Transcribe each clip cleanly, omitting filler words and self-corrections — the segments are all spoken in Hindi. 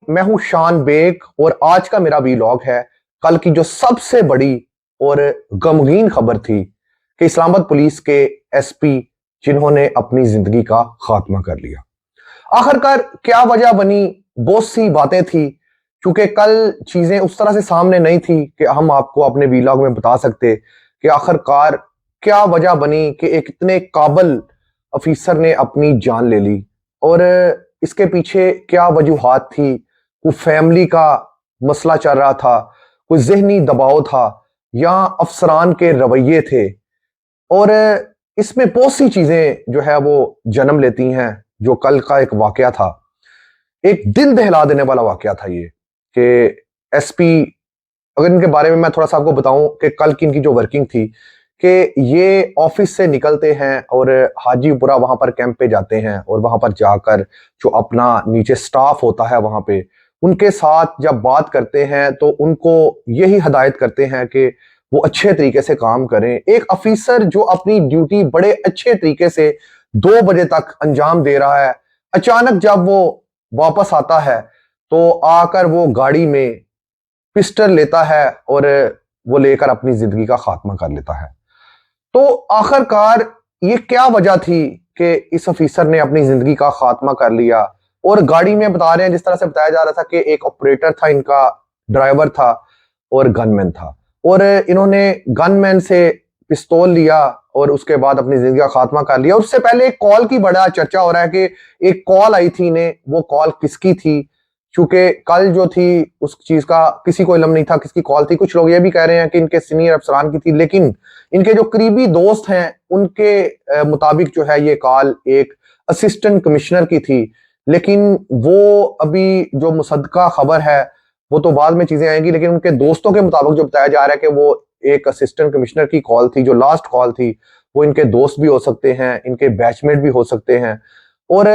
मैं हूं शान बेग और आज का मेरा वीलॉग है कल की जो सबसे बड़ी और गमगीन खबर थी कि इस्लामाबाद पुलिस के एसपी जिन्होंने अपनी जिंदगी का खात्मा कर लिया। आखिरकार क्या वजह बनी, बहुत सी बातें थी। क्योंकि कल चीजें उस तरह से सामने नहीं थी कि हम आपको अपने वीलॉग में बता सकते कि आखिरकार क्या वजह बनी कि एक इतने काबिल अफीसर ने अपनी जान ले ली और इसके पीछे क्या वजूहात थी। कोई फैमिली का मसला चल रहा था, कोई जहनी दबाव था या अफसरान के रवैये थे। और इसमें बहुत सी चीजें जो है वो जन्म लेती हैं। जो कल का एक वाकया था, एक दिल दहला देने वाला वाकया था ये कि एसपी, अगर इनके बारे में मैं थोड़ा सा आपको बताऊं कि कल की इनकी जो वर्किंग थी कि ये ऑफिस से निकलते हैं और हाजीपुरा वहां पर कैंप पे जाते हैं और वहां पर जाकर जो अपना नीचे स्टाफ होता है वहां पे उनके साथ जब बात करते हैं तो उनको यही हदायत करते हैं कि वो अच्छे तरीके से काम करें। एक अफीसर जो अपनी ड्यूटी बड़े अच्छे तरीके से 2 बजे तक अंजाम दे रहा है, अचानक जब वो वापस आता है तो आकर वो गाड़ी में पिस्टल लेता है और वो लेकर अपनी जिंदगी का खात्मा कर लेता है। तो आखिरकार ये क्या वजह थी कि इस अफीसर ने अपनी जिंदगी का खात्मा कर लिया। और गाड़ी में बता रहे हैं, जिस तरह से बताया जा रहा था कि एक ऑपरेटर था, इनका ड्राइवर था और गनमैन था, और इन्होंने गनमैन से पिस्तौल लिया और उसके बाद अपनी जिंदगी का खात्मा कर लिया। उससे पहले एक कॉल की बड़ा चर्चा हो रहा है कि एक कॉल आई थी इन्हें, वो कॉल किसकी थी। क्योंकि कल जो थी उस चीज का किसी को इल्म नहीं था किसकी कॉल थी। कुछ लोग ये भी कह रहे हैं कि इनके सीनियर अफसरान की थी, लेकिन इनके जो करीबी दोस्त हैं उनके मुताबिक जो है ये कॉल एक असिस्टेंट कमिश्नर की थी। लेकिन वो अभी जो मुसद्दका खबर है वो तो बाद में चीजें आएंगी, लेकिन उनके दोस्तों के मुताबिक जो बताया जा रहा है कि वो एक असिस्टेंट कमिश्नर की कॉल थी। जो लास्ट कॉल थी वो इनके दोस्त भी हो सकते हैं, इनके बैचमेट भी हो सकते हैं। और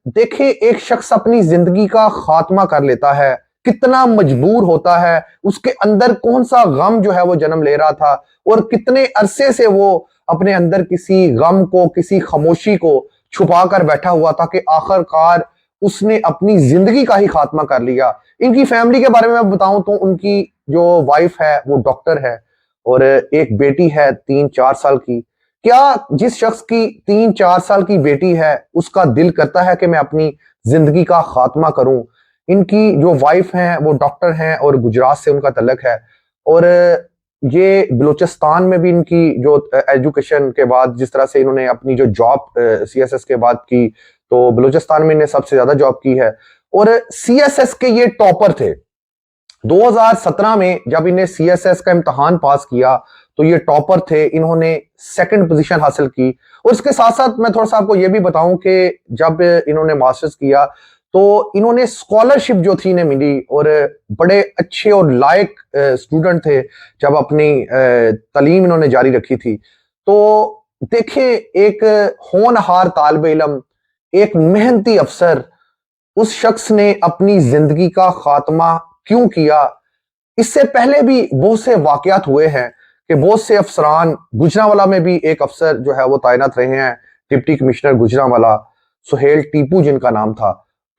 देखिए, एक शख्स अपनी जिंदगी का खात्मा कर लेता है, कितना मजबूर होता है, उसके अंदर कौन सा गम जो है वो जन्म ले रहा था और कितने अरसे से वो अपने अंदर किसी गम को, किसी खामोशी को छुपा कर बैठा हुआ था कि आखिरकार उसने अपनी जिंदगी का ही खात्मा कर लिया। इनकी फैमिली के बारे में मैं बताऊं तो उनकी जो वाइफ है वो डॉक्टर है और एक बेटी है 3-4 साल की। क्या जिस शख्स की 3-4 साल की बेटी है उसका दिल करता है कि मैं अपनी जिंदगी का खात्मा करूं। इनकी जो वाइफ हैं वो डॉक्टर हैं और गुजरात से उनका तल्लक है। और ये बलूचिस्तान में भी इनकी जो एजुकेशन के बाद जिस तरह से इन्होंने अपनी जो जॉब सीएसएस के बाद की, तो बलूचिस्तान में इन्हें सबसे ज्यादा जॉब की है। और सीएसएस के ये टॉपर थे। 2017 में जब इन्हें सीएसएस का इम्तहान पास किया तो ये टॉपर थे, इन्होंने सेकंड पोजीशन हासिल की। और इसके साथ साथ मैं थोड़ा सा आपको ये भी बताऊं कि जब इन्होंने मास्टर्स किया तो इन्होंने स्कॉलरशिप जो थी इन्हें मिली और बड़े अच्छे और लायक स्टूडेंट थे जब अपनी तालीम इन्होंने जारी रखी थी। तो देखिए, एक होनहार तालिब इल्म, एक मेहनती अफसर, उस शख्स ने अपनी जिंदगी का खात्मा क्यों किया। इससे पहले भी बहुत से वाकयात हुए हैं कि बहुत से अफसरान, गुजरांवाला में भी एक अफसर जो है वो तैनात रहे हैं, डिप्टी कमिश्नर गुजरांवाला, सुहेल टीपू जिनका नाम था।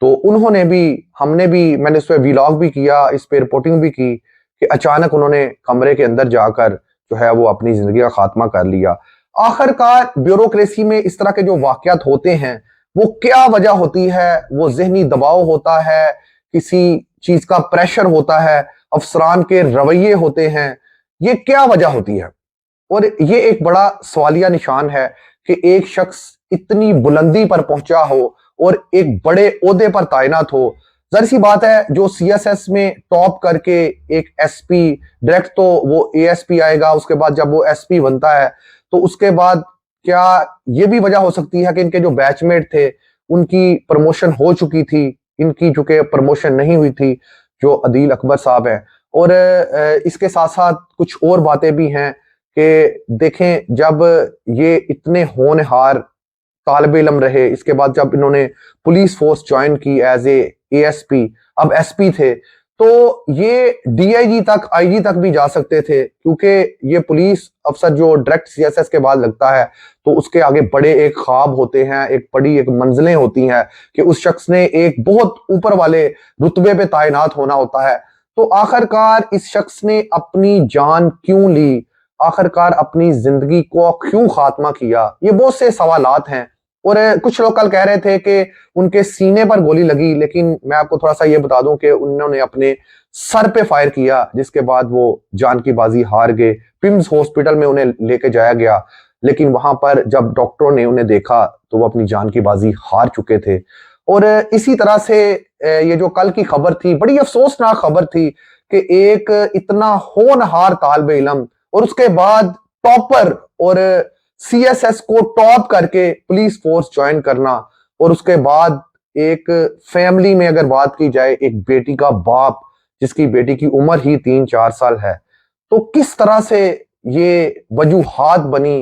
तो उन्होंने भी, हमने भी, मैंने इस पर वीलॉग भी किया, इस पर रिपोर्टिंग भी की कि अचानक उन्होंने कमरे के अंदर जाकर जो है वो अपनी जिंदगी का खात्मा कर लिया। आखिरकार ब्यूरोक्रेसी में इस तरह के जो वाकयात होते हैं वो क्या वजह होती है। वो जहनी दबाव होता है, किसी चीज का प्रेशर होता है, अफसरान के रवैये होते हैं, ये क्या वजह होती है। और ये एक बड़ा सवालिया निशान है कि एक शख्स इतनी बुलंदी पर पहुंचा हो और एक बड़े ओहदे पर तैनात हो। जाहिर सी बात है, जो सीएसएस में टॉप करके एक एसपी, डायरेक्ट तो वो एएसपी आएगा, उसके बाद जब वो एसपी बनता है तो उसके बाद क्या ये भी वजह हो सकती है कि इनके जो बैचमेट थे उनकी प्रमोशन हो चुकी थी, इनकी चूंकि प्रमोशन नहीं हुई थी, जो अदील अकबर साहब हैं। और इसके साथ साथ कुछ और बातें भी हैं कि देखें, जब ये इतने होनहार तालिब इल्म रहे, इसके बाद जब इन्होंने पुलिस फोर्स ज्वाइन की एज ए एएसपी, अब एसपी थे, तो ये डीआईजी तक, आईजी तक भी जा सकते थे, क्योंकि ये पुलिस अफसर जो डायरेक्ट सीएसएस के बाद लगता है तो उसके आगे बड़े एक ख्वाब होते हैं, एक बड़ी एक मंजिलें होती हैं कि उस शख्स ने एक बहुत ऊपर वाले रुतबे पे तैनात होना होता है। तो आखिरकार इस शख्स ने अपनी जान क्यों ली, आखिरकार अपनी जिंदगी को क्यों खात्मा किया, ये बहुत से सवालात हैं। और कुछ लोग कल कह रहे थे कि उनके सीने पर गोली लगी, लेकिन मैं आपको थोड़ा सा ये बता दूं कि उन्होंने अपने सर पे फायर किया, जिसके बाद वो जान की बाजी हार गए। पिम्स हॉस्पिटल में उन्हें लेके जाया गया, लेकिन वहां पर जब डॉक्टरों ने उन्हें देखा तो वो अपनी जान की बाजी हार चुके थे। और इसी तरह से ये जो कल की खबर थी, बड़ी अफसोसनाक खबर थी कि एक इतना होनहार तालिबे इल्म और उसके बाद टॉपर और सीएसएस को टॉप करके पुलिस फोर्स ज्वाइन करना, और उसके बाद एक फैमिली में अगर बात की जाए, एक बेटी का बाप जिसकी बेटी की उम्र ही 3-4 साल है, तो किस तरह से ये वजूहात बनी,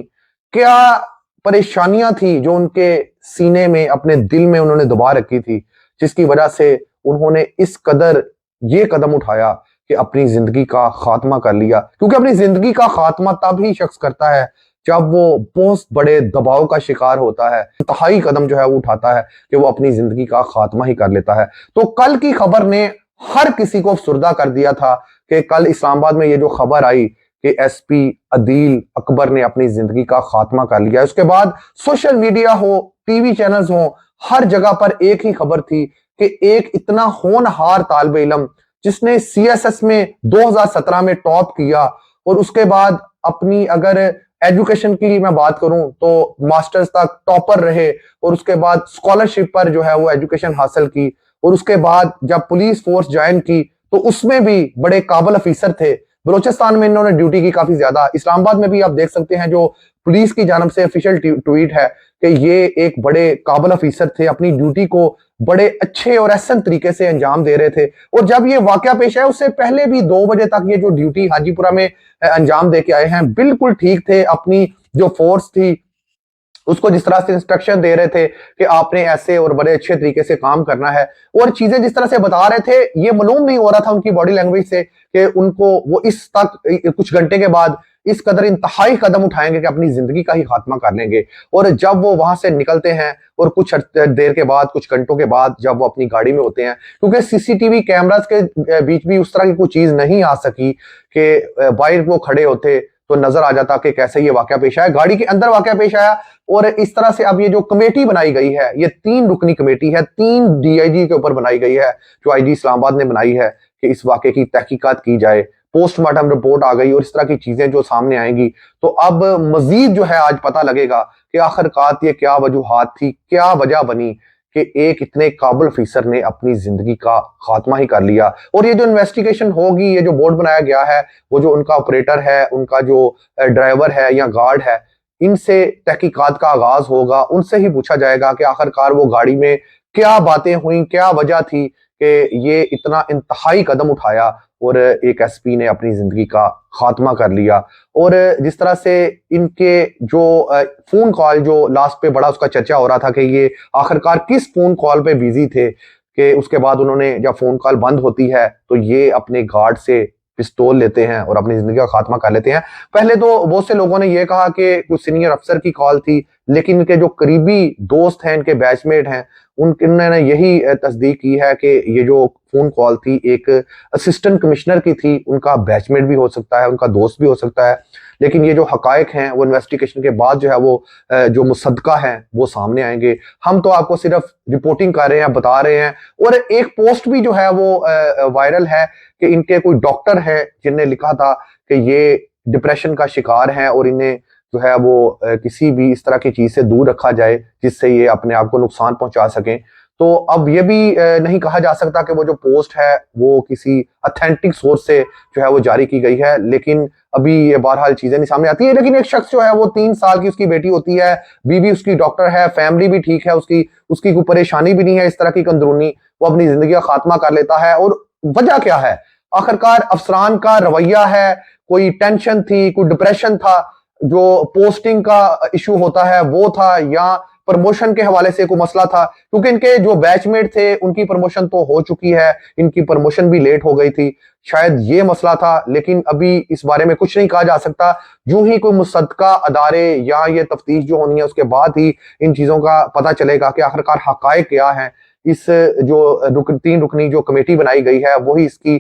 क्या परेशानियां थी जो उनके सीने में, अपने दिल में उन्होंने दबा रखी थी, जिसकी वजह से उन्होंने इस कदर ये कदम उठाया कि अपनी जिंदगी का खात्मा कर लिया। क्योंकि अपनी जिंदगी का खात्मा तब ही शख्स करता है जब वो बहुत बड़े दबाव का शिकार होता है, इंतहाई कदम जो है वो उठाता है कि वो अपनी जिंदगी का खात्मा ही कर लेता है। तो कल की खबर ने हर किसी को अफसुर्दा कर दिया था कि कल इस्लामाबाद में ये जो खबर आई कि एसपी अदील अकबर ने अपनी जिंदगी का खात्मा कर लिया, उसके बाद सोशल मीडिया हो, टीवी चैनल्स हो, हर जगह पर एक ही खबर थी कि एक इतना होनहार तालिबे इल्म जिसने सीएसएस में 2017 में टॉप किया और उसके बाद अपनी अगर एजुकेशन की मैं बात करूं तो मास्टर्स तक टॉपर रहे, और उसके बाद स्कॉलरशिप पर जो है वो एजुकेशन हासिल की, और उसके बाद जब पुलिस फोर्स ज्वाइन की तो उसमें भी बड़े काबिल अफीसर थे। बलूचिस्तान में इन्होंने ड्यूटी की काफी ज्यादा, इस्लामाबाद में भी आप देख सकते हैं जो पुलिस की जानब से ऑफिशियल ट्वीट है कि ये एक बड़े काबिल अफीसर थे, अपनी ड्यूटी को बड़े अच्छे और एहसन तरीके से अंजाम दे रहे थे। और जब ये वाकया पेश आया उससे पहले भी 2 बजे तक ये जो ड्यूटी हाजीपुरा में अंजाम दे के आए हैं, बिल्कुल ठीक थे। अपनी जो फोर्स थी उसको जिस तरह से इंस्ट्रक्शन दे रहे थे कि आपने ऐसे और बड़े अच्छे तरीके से काम करना है, और चीजें जिस तरह से बता रहे थे, ये मालूम नहीं हो रहा था उनकी बॉडी लैंग्वेज से कि उनको वो इस तक कुछ घंटे के बाद इस कदर इंतहाई कदम उठाएंगे कि अपनी जिंदगी का ही खात्मा कर लेंगे। और जब वो वहां से निकलते हैं और कुछ देर के बाद, कुछ घंटों के बाद जब वो अपनी गाड़ी में होते हैं, क्योंकि सीसीटीवी कैमरास के बीच भी उस तरह की कोई चीज नहीं आ सकी कि बाहर वो खड़े होते तो नजर आ जाता कि कैसे ये वाकया पेश आया, गाड़ी के अंदर वाकया पेश आया। और इस तरह से अब ये जो कमेटी बनाई गई है, ये 3 रुकनी कमेटी है, 3 डीआईजी के ऊपर बनाई गई है, जो आईजी इस्लामाबाद ने बनाई है कि इस वाकये की तहकीकात की जाए। पोस्टमार्टम रिपोर्ट आ गई और इस तरह की चीजें जो सामने आएंगी, तो अब मजीद जो है आज पता लगेगा कि आखिरकार ये क्या वजूहात थी, क्या वजह बनी कि एक इतने काबिल अफीसर ने अपनी जिंदगी का खात्मा ही कर लिया। और ये जो इन्वेस्टिगेशन होगी, ये जो बोर्ड बनाया गया है, वो जो उनका ऑपरेटर है, उनका जो ड्राइवर है या गार्ड है, इनसे तहकीकात का आगाज होगा, उनसे ही पूछा जाएगा कि आखिरकार वो गाड़ी में क्या बातें हुई, क्या वजह थी कि ये इतना इंतहाई कदम उठाया और एक एसपी ने अपनी जिंदगी का खात्मा कर लिया। और जिस तरह से इनके जो फोन कॉल जो लास्ट पे बड़ा उसका चर्चा हो रहा था कि ये आखिरकार किस फोन कॉल पे बिजी थे, कि उसके बाद उन्होंने जब फोन कॉल बंद होती है तो ये अपने गार्ड से पिस्तौल लेते हैं और अपनी जिंदगी का खात्मा कर लेते हैं। पहले तो बहुत से लोगों ने यह कहा कि कुछ सीनियर अफसर की कॉल थी, लेकिन इनके जो करीबी दोस्त हैं, इनके बैचमेट हैं, उन्होंने यही तस्दीक की है कि ये जो फोन कॉल थी एक असिस्टेंट कमिश्नर की थी, उनका बैचमेट भी हो सकता है, उनका दोस्त भी हो सकता है। लेकिन ये जो हकायक हैं वो इन्वेस्टिगेशन के बाद जो है वो जो मुसद्दका है वो सामने आएंगे। हम तो आपको सिर्फ रिपोर्टिंग कर रहे हैं, बता रहे हैं। और एक पोस्ट भी जो है वो वायरल है कि इनके कोई डॉक्टर है जिनने लिखा था कि ये डिप्रेशन का शिकार है और इन्हें जो है वो किसी भी इस तरह की चीज से दूर रखा जाए जिससे ये अपने आप को नुकसान पहुंचा सकें। तो अब ये भी नहीं कहा जा सकता कि वो जो पोस्ट है वो किसी अथेंटिक सोर्स से जो है वो जारी की गई है, लेकिन अभी ये बहरहाल चीजें नहीं सामने आती है। लेकिन एक शख्स जो है वो 3 साल की उसकी बेटी होती है, बीवी उसकी डॉक्टर है, फैमिली भी ठीक है, उसकी कोई परेशानी भी नहीं है इस तरह की अंदरूनी, वो अपनी जिंदगी का खात्मा कर लेता है। और वजह क्या है? आखिरकार अफसरान का रवैया है, कोई टेंशन थी, कोई डिप्रेशन था, जो पोस्टिंग का इशू होता है वो था, या प्रमोशन के हवाले से कोई मसला था, क्योंकि इनके जो बैचमेट थे उनकी प्रमोशन तो हो चुकी है, इनकी प्रमोशन भी लेट हो गई थी, शायद ये मसला था। लेकिन अभी इस बारे में कुछ नहीं कहा जा सकता। यूं ही कोई मुसद्दका अदारे या ये तफ्तीश जो होनी है उसके बाद ही इन चीजों का पता चलेगा कि आखिरकार हकायक क्या है। इस जो 3 रुकनी जो कमेटी बनाई गई है वही इसकी